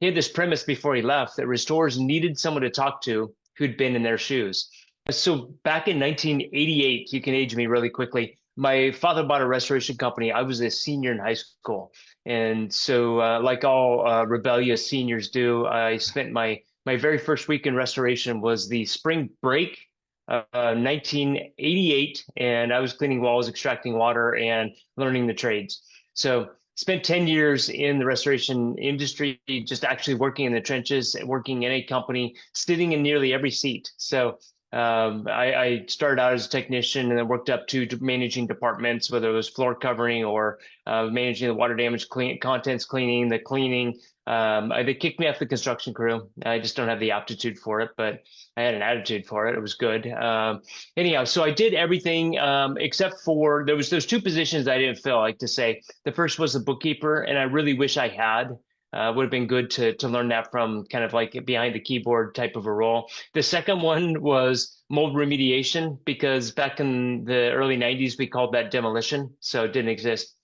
he had this premise before he left that restorers needed someone to talk to who'd been in their shoes. So back in 1988, you can age me really quickly. My father bought a restoration company. I was a senior in high school. And so, like all rebellious seniors do, I spent my very first week in restoration was the spring break, 1988, and I was cleaning walls, extracting water, and learning the trades. So spent 10 years in the restoration industry, just actually working in the trenches, working in a company, sitting in nearly every seat. So I started out as a technician and then worked up to managing departments, whether it was floor covering or managing the water damage contents cleaning, the cleaning. They kicked me off the construction crew. I just don't have the aptitude for it, but I had an attitude for it. It was good. Anyhow, so I did everything except for there was those two positions I didn't fill. I like to say the first was the bookkeeper, and I really wish I had. Would have been good to learn that from kind of like behind the keyboard type of a role. The second one was mold remediation because back in the early 90s we called that demolition, so it didn't exist.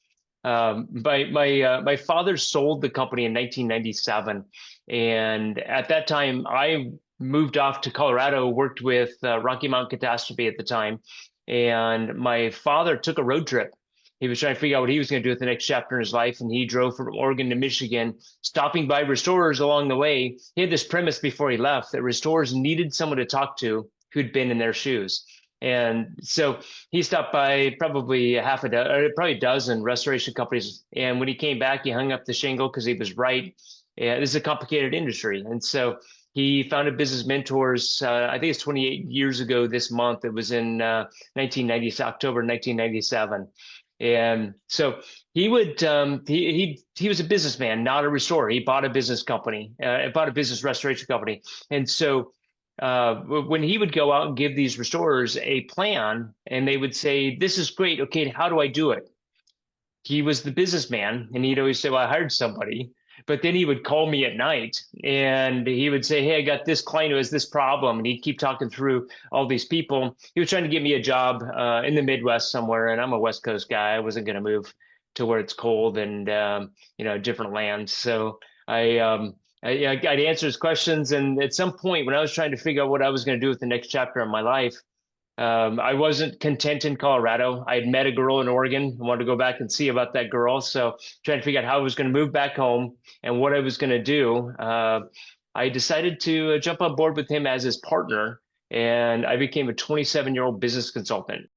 My father sold the company in 1997, and at that time I moved off to Colorado, worked with Rocky Mountain Catastrophe at the time, and my father took a road trip. He was trying to figure out what he was going to do with the next chapter in his life, and he drove from Oregon to Michigan, stopping by restorers along the way. He had this premise before he left that restorers needed someone to talk to who'd been in their shoes. And so he stopped by probably probably a dozen restoration companies. And when he came back, he hung up the shingle because he was right. Yeah, this is a complicated industry. And so he founded Business Mentors. I think it's 28 years ago this month. It was in 1990, October 1997. And so he would he was a businessman, not a restorer. He bought a business company, bought a business restoration company. And so when he would go out and give these restorers a plan and they would say, this is great. Okay, how do I do it? He was the businessman and he'd always say, well, I hired somebody. But then he would call me at night and he would say, hey, I got this client who has this problem. And he'd keep talking through all these people. He was trying to get me a job in the Midwest somewhere. And I'm a West Coast guy. I wasn't going to move to where it's cold and, different land. So I'd answer his questions. And at some point when I was trying to figure out what I was going to do with the next chapter of my life, I wasn't content in Colorado. I had met a girl in Oregon. I wanted to go back and see about that girl. So trying to figure out how I was going to move back home and what I was going to do. I decided to jump on board with him as his partner, and I became a 27-year-old business consultant.